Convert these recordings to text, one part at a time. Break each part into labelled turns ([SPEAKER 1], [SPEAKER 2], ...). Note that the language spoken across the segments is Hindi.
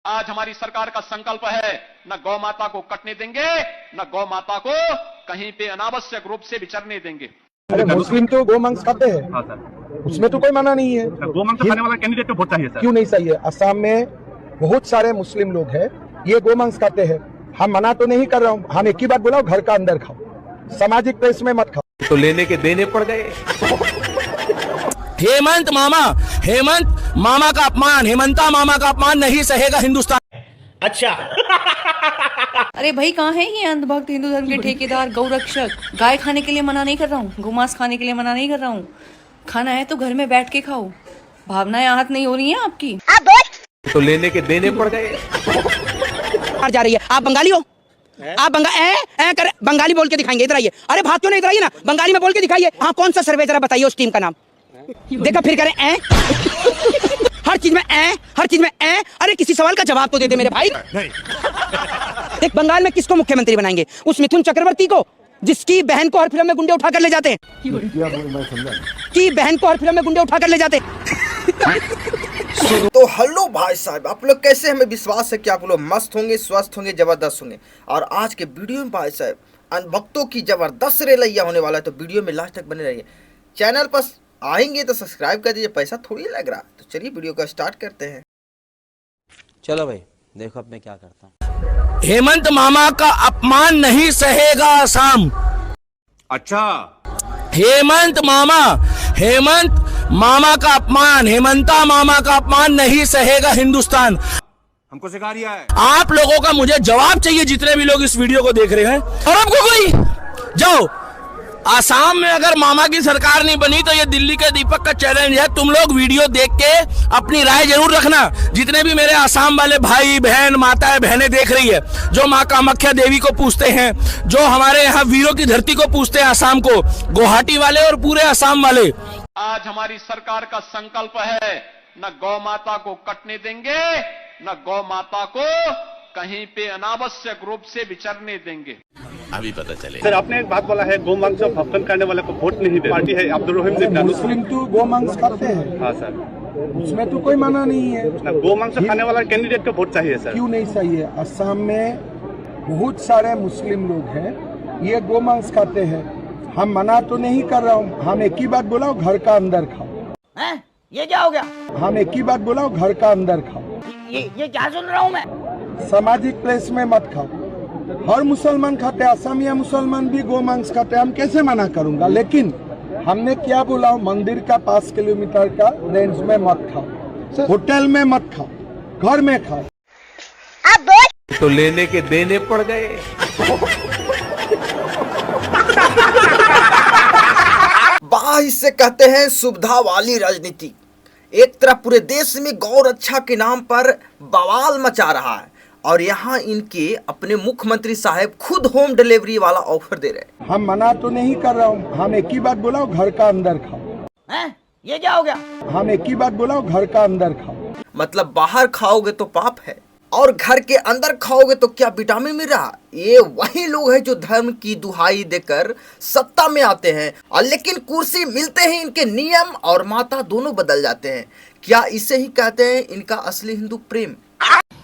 [SPEAKER 1] आज हमारी सरकार का संकल्प है, न गौ माता को कटने देंगे, न गौ माता को कहीं पे अनावश्यक रूप से विचरने देंगे।
[SPEAKER 2] अरे मुस्लिम तो गौ मांस खाते हैं।
[SPEAKER 3] हाँ सर,
[SPEAKER 2] उसमें तो कोई मना नहीं है।
[SPEAKER 3] गौ मांस खाने वाला कैंडिडेट को वोट चाहिए सर।
[SPEAKER 2] क्यों नहीं चाहिए? असम में बहुत सारे मुस्लिम लोग हैं, ये गौ मांस खाते हैं। हम मना तो नहीं कर रहा हूँ, हम एक ही बात बोला, घर का अंदर खाओ, सामाजिक प्लेस में मत खाओ।
[SPEAKER 4] तो लेने के देने पड़ गए।
[SPEAKER 5] हेमंत मामा का अपमान, हेमंता मामा का अपमान नहीं सहेगा हिंदुस्तान।
[SPEAKER 6] अच्छा
[SPEAKER 7] अरे भाई, कहाँ है ये अंधभक्त हिंदू धर्म के ठेकेदार गौरक्षक? गाय खाने के लिए मना नहीं कर रहा हूँ, गोमांस खाने के लिए मना नहीं कर रहा हूँ। खाना है तो घर में बैठ के खाओ। भावनाएं आहत नहीं हो रही हैं आपकी?
[SPEAKER 4] तो लेने के देने पड़ गए।
[SPEAKER 8] जा रही है। आप बंगाली हो? आप बंगाली बोल के दिखाएंगे। इधर आइए। अरे भाग क्यों नहीं? इधर आइए ना, बंगाली में बोल के दिखाइए। हाँ, कौन सा सर्वे जरा बताइए उस टीम का नाम। देखा फिर करें हर चीज में अरे किसी सवाल का जवाब तो दे दे मेरे भाई। देख, बंगाल में किसको मुख्यमंत्री बनाएंगे? उस मिथुन चक्रवर्ती को, जिसकी बहन को हर फिल्म में गुंडे उठा कर ले जाते हैं।
[SPEAKER 6] तो हेलो भाई साहब, आप लोग कैसे? हमें विश्वास है कि आप लोग मस्त होंगे, स्वस्थ होंगे, जबरदस्त होंगे। और आज के वीडियो में भाई साहब अनभक्तों की जबरदस्त रेलैया होने वाला है, तो वीडियो में लास्ट तक बने रहिए। चैनल पर आएंगे तो सब्सक्राइब कर दीजिए, पैसा थोड़ी लग रहा। तो चलिए वीडियो का स्टार्ट करते हैं।
[SPEAKER 4] चलो भाई, देखो अब मैं क्या करता हूँ।
[SPEAKER 5] हेमंत मामा का अपमान नहीं सहेगा असम।
[SPEAKER 3] अच्छा,
[SPEAKER 5] हेमंत मामा का अपमान, हेमंता मामा का अपमान नहीं सहेगा हिंदुस्तान।
[SPEAKER 3] हमको सिखा रिया है।
[SPEAKER 5] आप लोगों का मुझे जवाब चाहिए, जितने भी लोग इस वीडियो को देख रहे हैं। और आपको कोई जाओ, आसाम में अगर मामा की सरकार नहीं बनी तो ये दिल्ली के दीपक का चैलेंज है। तुम लोग वीडियो देख के अपनी राय जरूर रखना। जितने भी मेरे आसाम वाले भाई बहन, माताएं बहनें देख रही है, जो माँ कामाख्या देवी को पूछते हैं, जो हमारे यहाँ वीरों की धरती को पूछते हैं, आसाम को, गुवाहाटी वाले और पूरे आसाम वाले।
[SPEAKER 1] आज हमारी सरकार का संकल्प है, न गौ माता को कटने देंगे, न गौ माता को कहीं पे अनावश्यक रूप से विचरने देंगे।
[SPEAKER 4] अभी पता चले।
[SPEAKER 3] सर, आपने एक बात बोला है, गौ मांस और भक्षण करने वाले को वोट नहीं दे। पार्टी है अब्दुल रहीम जिद्दानी।
[SPEAKER 2] मुस्लिम तो गौ मांस खाते हैं।
[SPEAKER 3] हाँ सर,
[SPEAKER 2] उसमें तो कोई मना नहीं है।
[SPEAKER 3] गौ मांस खाने वाला कैंडिडेट को वोट चाहिए सर।
[SPEAKER 2] क्यों नहीं चाहिए? असम में बहुत सारे मुस्लिम लोग हैं, ये गौ मांस खाते हैं। हम मना तो नहीं कर रहा हूँ, हम एक ही बात बोला, घर का अंदर खाओ।
[SPEAKER 8] ये क्या हो गया?
[SPEAKER 2] हम एक ही बात बोला, घर का अंदर खाओ।
[SPEAKER 8] ये क्या सुन रहा हूँ मैं?
[SPEAKER 2] सामाजिक प्लेस में मत खाओ। हर मुसलमान खाते, असमिया मुसलमान भी गौ मांस खाते, हम कैसे मना करूंगा? लेकिन हमने क्या बोला, मंदिर का 5 किलोमीटर का रेंज में मत खाओ, होटल में मत खाओ, घर में खाओ।
[SPEAKER 4] तो लेने के देने पड़ गए।
[SPEAKER 6] वाह, इसे कहते हैं सुविधा वाली राजनीति। एक तरफ पूरे देश में गौ रक्षा के नाम पर बवाल मचा रहा है, और यहाँ इनके अपने मुख्यमंत्री साहब खुद होम डिलीवरी वाला ऑफर दे रहे हैं।
[SPEAKER 2] हम मना तो नहीं कर रहा हूँ, हम एक ही बात बोला, घर का अंदर खाओ।
[SPEAKER 8] ये क्या हो गया?
[SPEAKER 2] हम एक ही बात बोला, घर का अंदर खाओ।
[SPEAKER 6] मतलब बाहर खाओगे तो पाप है, और घर के अंदर खाओगे तो क्या विटामिन मिल रहा? ये वही लोग हैं जो धर्म की दुहाई देकर सत्ता में आते हैं, और लेकिन कुर्सी मिलते ही इनके नियम और माता दोनों बदल जाते हैं। क्या इसे ही कहते हैं इनका असली हिंदू प्रेम?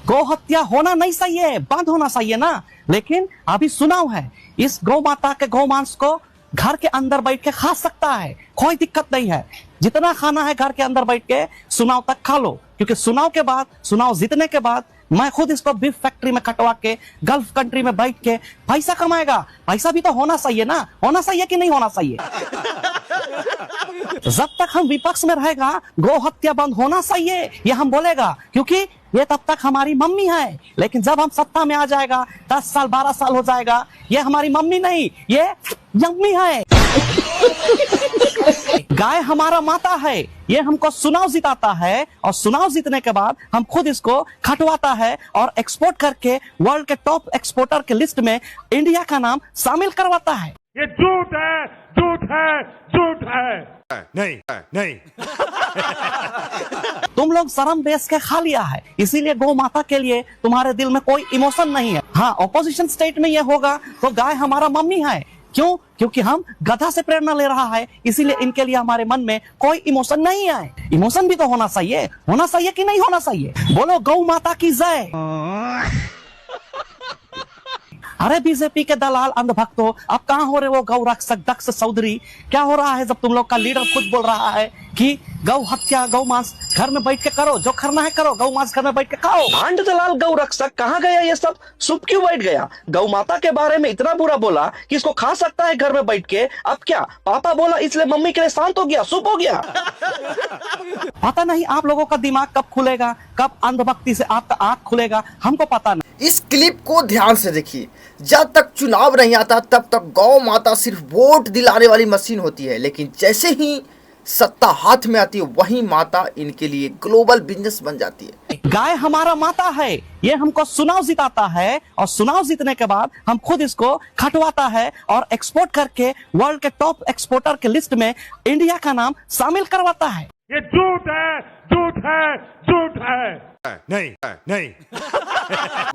[SPEAKER 8] गौ हत्या होना नहीं चाहिए, बंद होना चाहिए ना। लेकिन अभी चुनाव है, इस गौ माता के गौ मांस को घर के अंदर बैठ के खा सकता है, कोई दिक्कत नहीं है। जितना खाना है घर के अंदर बैठ के चुनाव तक खा लो, क्योंकि चुनाव के बाद, चुनाव जीतने के बाद मैं खुद इसको बीफ फैक्ट्री में कटवा के गल्फ कंट्री में बैठ के पैसा कमाएगा। पैसा भी तो होना चाहिए ना, होना चाहिए कि नहीं होना चाहिए? जब तक हम विपक्ष में रहेगा, गौ हत्या बंद होना चाहिए ये हम बोलेगा, क्योंकि ये तब तक हमारी मम्मी है। लेकिन जब हम सत्ता में आ जाएगा, 10 साल 12 साल हो जाएगा, ये हमारी मम्मी नहीं, ये यम्मी है। गाय हमारा माता है, ये हमको चुनाव जिताता है, और चुनाव जीतने के बाद हम खुद इसको खटवाता है और एक्सपोर्ट करके वर्ल्ड के टॉप एक्सपोर्टर के लिस्ट में इंडिया का नाम शामिल करवाता है।
[SPEAKER 3] ये झूठ है, झूठ है, झूठ है। नहीं
[SPEAKER 8] तुम लोग शर्म बेच के खा लिया है, इसीलिए गौ माता के लिए तुम्हारे दिल में कोई इमोशन नहीं है। हाँ, ऑपोजिशन स्टेट में ये होगा तो गाय हमारा मम्मी है, क्यों? क्योंकि हम गधा से प्रेरणा ले रहा है, इसीलिए इनके लिए हमारे मन में कोई इमोशन नहीं आए। इमोशन भी तो होना चाहिए कि नहीं होना चाहिए? बोलो गौ माता की जय। अरे बीजेपी के दलाल अंधभक्तों, अब कहां हो रहे वो गौ रक्षक दक्ष चौधरी? क्या हो रहा है जब तुम लोग का लीडर खुद बोल रहा है कि गौ हत्या, गौ मांस घर में बैठ के करो, जो करना है करो, गौ मांस घर में बैठ के खाओ। भांड दलाल गौ रक्षक कहाँ गया? ये सब चुप क्यों बैठ गया? गौ माता के बारे में इतना बुरा बोला कि इसको खा सकता है घर में बैठ के। अब क्या पापा बोला इसलिए मम्मी के लिए शांत हो गया, चुप हो गया। पता नहीं आप लोगों का दिमाग कब खुलेगा, कब अंधभक्ति से आपका आंख खुलेगा, हमको पता नहीं।
[SPEAKER 6] इस क्लिप को ध्यान से देखिए। जब तक चुनाव नहीं आता तब तक गौ माता सिर्फ वोट दिलाने वाली मशीन होती है, लेकिन जैसे ही सत्ता हाथ में आती है वही माता इनके लिए ग्लोबल बिजनेस बन जाती है।
[SPEAKER 8] गाय हमारा माता है, ये हमको चुनाव जिताता है और चुनाव जीतने के बाद हम खुद इसको खटवाता है और एक्सपोर्ट करके वर्ल्ड के टॉप एक्सपोर्टर के लिस्ट में इंडिया का नाम शामिल करवाता है।
[SPEAKER 3] ये झूठ है, झूठ है, झूठ है। नहीं।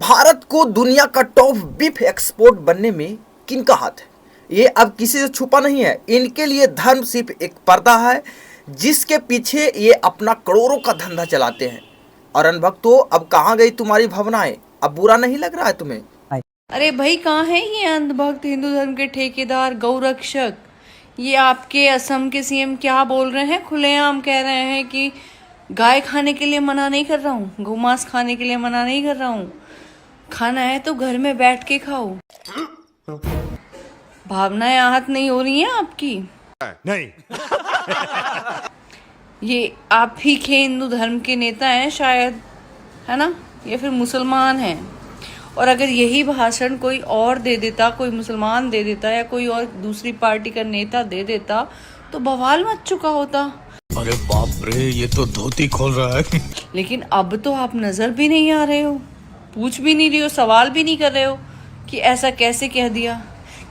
[SPEAKER 6] भारत को दुनिया का टॉप बीफ एक्सपोर्ट बनने में किनका हाथ है, ये अब किसी से छुपा नहीं है। इनके लिए धर्म सिर्फ एक पर्दा है जिसके पीछे ये अपना करोड़ों का धंधा चलाते हैं। और अनभक्तों, अब कहाँ गई तुम्हारी भावनाएं? अब बुरा नहीं लग रहा है तुम्हें?
[SPEAKER 7] अरे भाई कहाँ है ये अंधभक्त हिंदू धर्म के ठेकेदार गौरक्षक? ये आपके असम के सीएम क्या बोल रहे हैं? खुलेआम कह रहे हैं कि गाय खाने के लिए मना नहीं कर रहा हूँ, गोमांस खाने के लिए मना नहीं कर रहा हूँ, खाना है तो घर में बैठ के खाओ। भावनाएं आहत नहीं हो रही हैं आपकी?
[SPEAKER 3] नहीं।
[SPEAKER 7] ये आप ही के हिंदू धर्म के नेता हैं शायद, है ना, या फिर मुसलमान हैं। और अगर यही भाषण कोई और दे देता, कोई मुसलमान दे देता या कोई और दूसरी पार्टी का नेता दे देता तो बवाल मच चुका होता।
[SPEAKER 5] अरे बाप रे, ये तो धोती खोल रहा है।
[SPEAKER 7] लेकिन अब तो आप नजर भी नहीं आ रहे हो, पूछ भी नहीं रहे हो, सवाल भी नहीं कर रहे हो कि ऐसा कैसे कह दिया।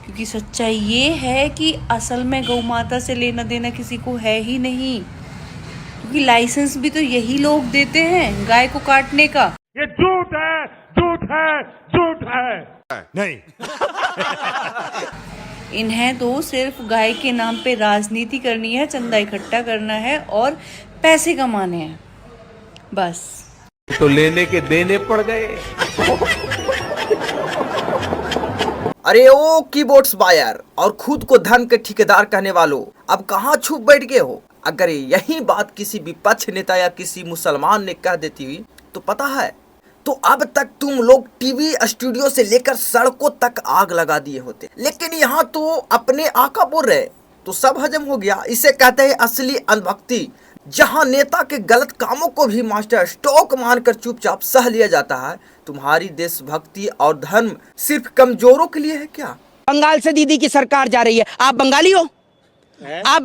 [SPEAKER 7] क्योंकि सच्चाई ये है कि असल में गौ माता से लेना देना किसी को है ही नहीं, क्योंकि लाइसेंस भी तो यही लोग देते हैं गाय को काटने का।
[SPEAKER 3] ये झूठ है, झूठ है, झूठ है। नहीं।
[SPEAKER 7] इन्हें तो सिर्फ गाय के नाम पे राजनीति करनी है, चंदा इकट्ठा करना है और पैसे कमाने हैं, बस।
[SPEAKER 9] तो लेने के देने पड़ गए।
[SPEAKER 6] अरे ओ कीबोर्ड्स बायर और खुद को धर्म के ठेकेदार कहने वालों, अब कहाँ छुप बैठ गए हो? अगर यही बात किसी विपक्ष नेता या किसी मुसलमान ने कह देती हुई तो पता है, तो अब तक तुम लोग टीवी स्टूडियो से लेकर सड़कों तक आग लगा दिए होते। लेकिन यहाँ तो अपने आका बोल रहे तो सब हजम हो गया। इसे कहते हैं असली अंधभक्ति, जहाँ नेता के गलत कामों को भी मास्टर स्टॉक मानकर चुपचाप सह लिया जाता है। तुम्हारी देशभक्ति और धर्म सिर्फ कमजोरों के लिए है क्या?
[SPEAKER 10] बंगाल से दीदी की सरकार जा रही है, आप बंगाली हो? आप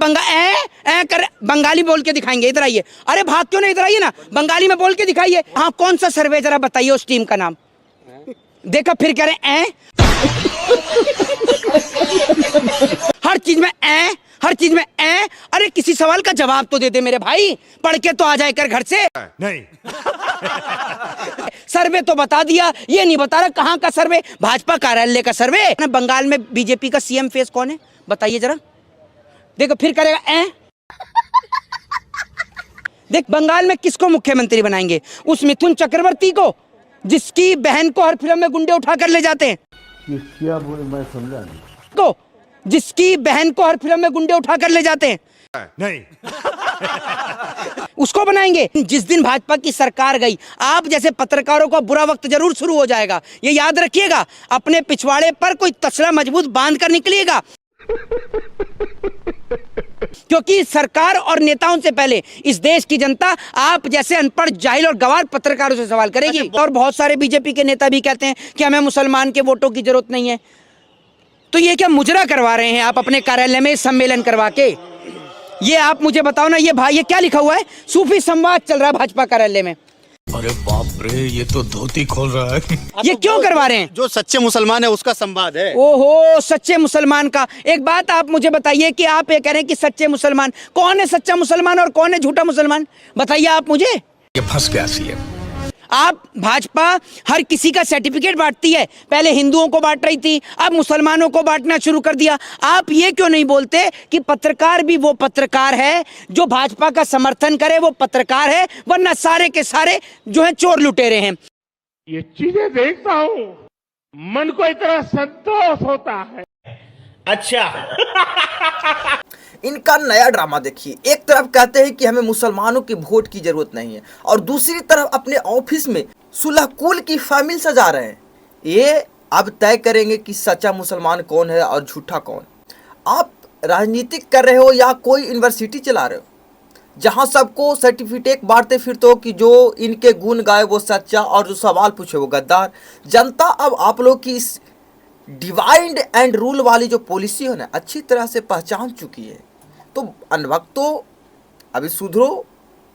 [SPEAKER 10] बंगाली बोल के दिखाएंगे, इधर आइए। अरे भाग क्यों नहीं, इधर आइए ना, बंगाली में बोल के दिखाइए। हाँ, कौन सा सर्वे जरा बताइए उस टीम का नाम। देखो फिर कह रहे हैं हर चीज में हर चीज में अरे किसी सवाल का जवाब तो दे दे मेरे भाई, पढ़ के तो आ जाए कर घर से।
[SPEAKER 3] नहीं।
[SPEAKER 10] सर्वे तो बता दिया, ये नहीं बता रहा कहाँ का सर्वे, भाजपा कार्यालय का सर्वे। बंगाल में बीजेपी का सीएम फेस कौन है बताइए जरा। देखो फिर करेगा देख बंगाल में किसको मुख्यमंत्री बनाएंगे? उस मिथुन चक्रवर्ती को, जिसकी बहन को हर फिल्म में गुंडे उठा कर ले जाते हैं।
[SPEAKER 9] क्या बोले मैं समझा नहीं।
[SPEAKER 10] को जिसकी बहन को हर फिल्म में गुंडे उठा कर ले जाते हैं।
[SPEAKER 3] नहीं।
[SPEAKER 10] उसको बनाएंगे। जिस दिन भाजपा की सरकार गई, आप जैसे पत्रकारों का बुरा वक्त जरूर शुरू हो जाएगा, ये याद रखिएगा। अपने पिछवाड़े पर कोई तसला मजबूत बांध कर निकलिएगा, क्योंकि सरकार और नेताओं से पहले इस देश की जनता आप जैसे अनपढ़, जाहिल और गवार पत्रकारों से सवाल करेगी। और बहुत सारे बीजेपी के नेता भी कहते हैं कि हमें मुसलमान के वोटों की जरूरत नहीं है। तो ये क्या मुजरा करवा रहे हैं आप अपने कार्यालय में सम्मेलन करवा के? ये आप मुझे बताओ ना, ये भाई ये क्या लिखा हुआ है? सूफी संवाद चल रहा है भाजपा कार्यालय में।
[SPEAKER 5] अरे बाप रे, ये तो धोती खोल रहा है।
[SPEAKER 10] ये क्यों करवा रहे हैं?
[SPEAKER 11] जो सच्चे मुसलमान है उसका संवाद है।
[SPEAKER 10] ओहो, सच्चे मुसलमान का। एक बात आप मुझे बताइए कि आप ये कह रहे हैं कि सच्चे मुसलमान, कौन है सच्चा मुसलमान और कौन है झूठा मुसलमान? बताइए आप मुझे।
[SPEAKER 5] ये फंस गया सीएम।
[SPEAKER 10] आप भाजपा हर किसी का सर्टिफिकेट बांटती है, पहले हिंदुओं को बांट रही थी, अब मुसलमानों को बांटना शुरू कर दिया। आप ये क्यों नहीं बोलते कि पत्रकार भी वो पत्रकार है जो भाजपा का समर्थन करे, वो पत्रकार है, वरना सारे के सारे जो है चोर लुटेरे हैं।
[SPEAKER 3] ये चीजें देखता हूँ, मन को इतना संतोष होता है। अच्छा
[SPEAKER 6] इनका नया ड्रामा देखिए, एक तरफ कहते हैं कि हमें मुसलमानों की वोट की जरूरत नहीं है और दूसरी तरफ अपने ऑफिस में सुलह कुल की फामिल सजा रहे हैं। ये अब तय करेंगे कि सच्चा मुसलमान कौन है और झूठा कौन। आप राजनीतिक कर रहे हो या कोई यूनिवर्सिटी चला रहे हो जहां सबको सर्टिफिकेट बांटते फिरते हो कि जो इनके गुण गाए वो सच्चा और जो सवाल पूछे वो गद्दार। जनता अब आप लोग की इस डिवाइड एंड रूल वाली जो पॉलिसी है ना अच्छी तरह से पहचान चुकी है। तो अनभक्तों अभी सुधरो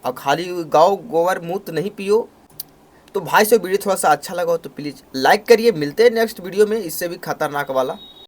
[SPEAKER 6] और खाली गाँव गोबर मूत्र नहीं पियो। तो भाई से वीडियो थोड़ा सा अच्छा लगा हो तो प्लीज़ लाइक करिए। मिलते हैं नेक्स्ट वीडियो में इससे भी खतरनाक वाला।